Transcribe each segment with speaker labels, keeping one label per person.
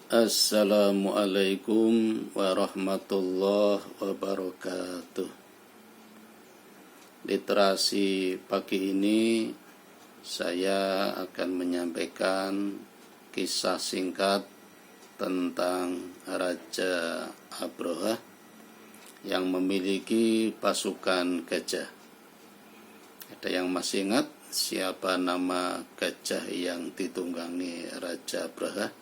Speaker 1: Assalamualaikum warahmatullahi wabarakatuh. Literasi pagi ini saya akan menyampaikan kisah singkat tentang Raja Abraha yang memiliki pasukan gajah. Ada yang masih ingat siapa nama gajah yang ditunggangi Raja Abraha?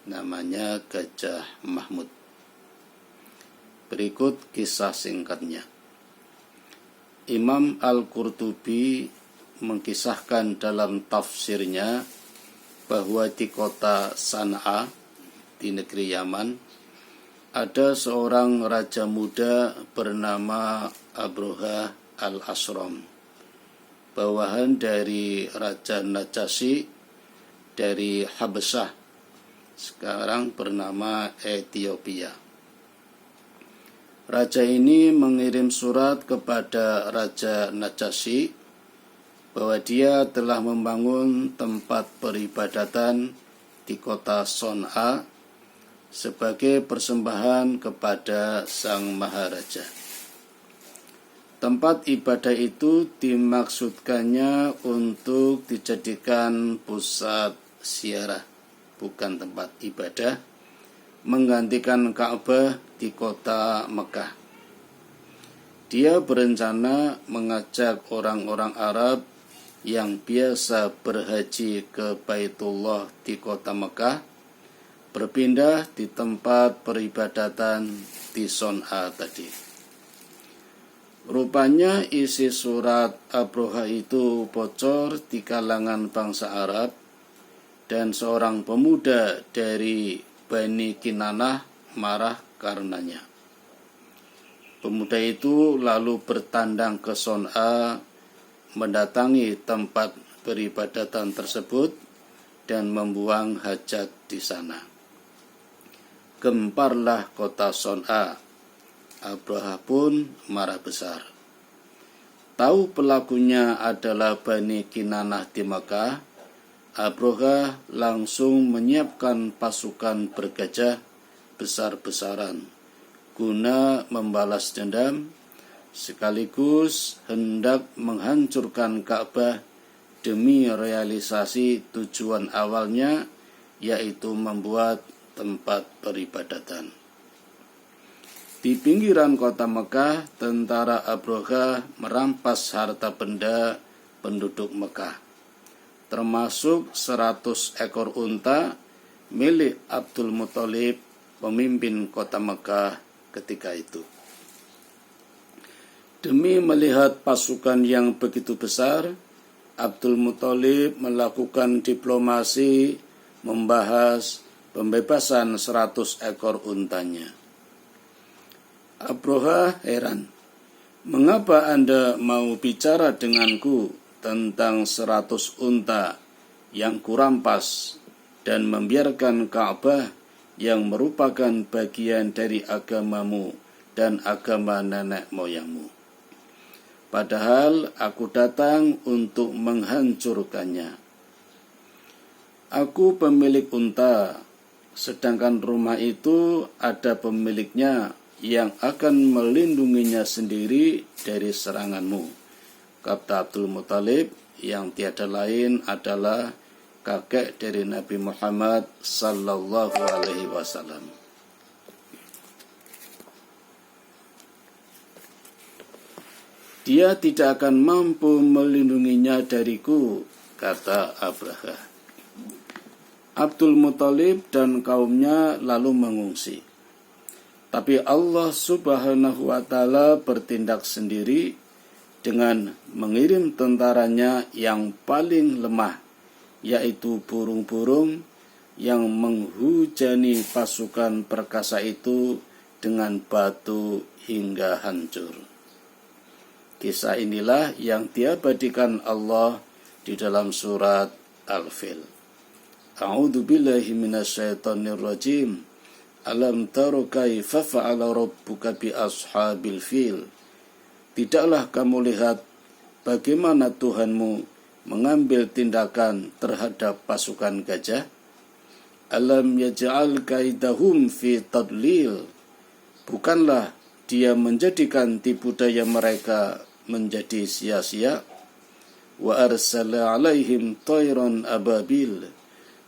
Speaker 1: Namanya Gajah Mahmud. Berikut kisah singkatnya. Imam Al-Qurtubi mengkisahkan dalam tafsirnya bahwa di kota San'a di negeri Yaman ada seorang raja muda bernama Abraha Al-Asram, bawahan dari Raja Najasyi dari Habasyah, sekarang bernama Ethiopia. Raja ini mengirim surat kepada Raja Najasyi bahwa dia telah membangun tempat peribadatan di kota San'a sebagai persembahan kepada Sang Maharaja. Tempat ibadah itu dimaksudkannya untuk dijadikan pusat ziarah, bukan tempat ibadah, menggantikan Ka'bah di kota Mekah. Dia berencana mengajak orang-orang Arab yang biasa berhaji ke Baitullah di kota Mekah berpindah di tempat peribadatan di San'a tadi. Rupanya isi surat Abraha itu bocor di kalangan bangsa Arab, dan seorang pemuda dari Bani Kinanah marah karenanya. Pemuda itu lalu bertandang ke San'a, mendatangi tempat peribadatan tersebut dan membuang hajat di sana. Gemparlah kota San'a. Abraha pun marah besar. Tahu pelakunya adalah Bani Kinanah di Mekah, Abraha langsung menyiapkan pasukan bergajah besar-besaran guna membalas dendam, sekaligus hendak menghancurkan Ka'bah demi realisasi tujuan awalnya, yaitu membuat tempat peribadatan. Di pinggiran kota Mekah, tentara Abraha merampas harta benda penduduk Mekah, termasuk 100 ekor unta milik Abdul Muthalib, pemimpin kota Mekah ketika itu. Demi melihat pasukan yang begitu besar, Abdul Muthalib melakukan diplomasi membahas pembebasan 100 ekor untanya. Abraha heran, "Mengapa Anda mau bicara denganku tentang 100 unta yang kurampas dan membiarkan Ka'bah yang merupakan bagian dari agamamu dan agama nenek moyangmu? Padahal aku datang untuk menghancurkannya. Aku pemilik unta, sedangkan rumah itu ada pemiliknya yang akan melindunginya sendiri dari seranganmu," kata Abdul Muthalib, yang tiada lain adalah kakek dari Nabi Muhammad sallallahu alaihi wasallam. "Dia tidak akan mampu melindunginya dariku," kata Abraha. Abdul Muthalib dan kaumnya lalu mengungsi. Tapi Allah Subhanahu wa Ta'ala bertindak sendiri dengan mengirim tentaranya yang paling lemah, yaitu burung-burung yang menghujani pasukan perkasa itu dengan batu hingga hancur. Kisah inilah yang diabadikan Allah di dalam surat Al-Fil. A'udzu billahi minasyaitonir rajim. Alam taro kaifa fa'ala rabbuka bi ashabil fil. Tidaklah kamu lihat bagaimana Tuhanmu mengambil tindakan terhadap pasukan gajah? alam yaj'al kaidahum fi tadlil, bukanlah dia menjadikan tipu daya mereka menjadi sia-sia. Wa arsala alaihim tayran ababil,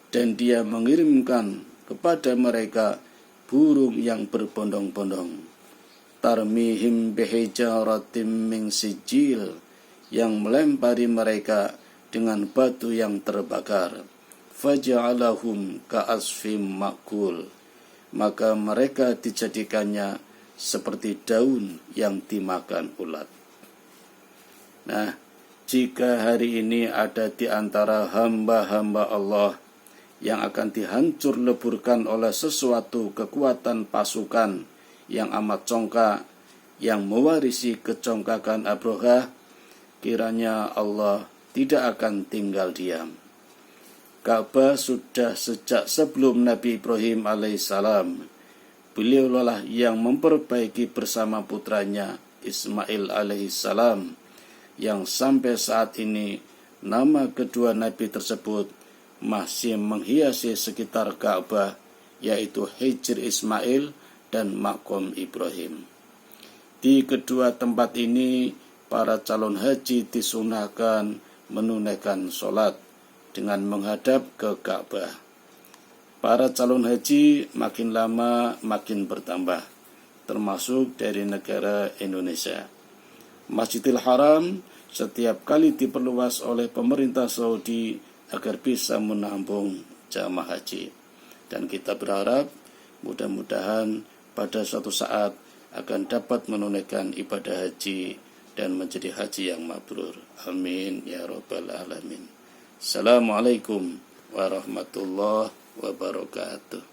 Speaker 1: dan dia mengirimkan kepada mereka burung yang berbondong-bondong. Tarmihim bihijaratim min sijil, yang melempari mereka dengan batu yang terbakar. Faja'alahum ka'asfim ma'kul, maka mereka dijadikannya seperti daun yang dimakan ulat. Nah, jika hari ini ada di antara hamba-hamba Allah yang akan dihancur leburkan oleh sesuatu kekuatan pasukan yang amat congkak, yang mewarisi kecongkakan Abraha, kiranya Allah tidak akan tinggal diam. Ka'bah sudah sejak sebelum Nabi Ibrahim alaihissalam. Beliaulah yang memperbaiki bersama putranya Ismail alaihissalam, yang sampai saat ini nama kedua Nabi tersebut masih menghiasi sekitar Ka'bah, yaitu Hijr Ismail dan Maqam Ibrahim. Di kedua tempat ini, para calon haji disunahkan menunaikan sholat dengan menghadap ke Ka'bah. Para calon haji makin lama makin bertambah, termasuk dari negara Indonesia. Masjidil Haram setiap kali diperluas oleh pemerintah Saudi agar bisa menampung jamaah haji. Dan kita berharap mudah-mudahan pada suatu saat akan dapat menunaikan ibadah haji dan menjadi haji yang mabrur. Amin ya rabbal alamin. Assalamualaikum warahmatullahi wabarakatuh.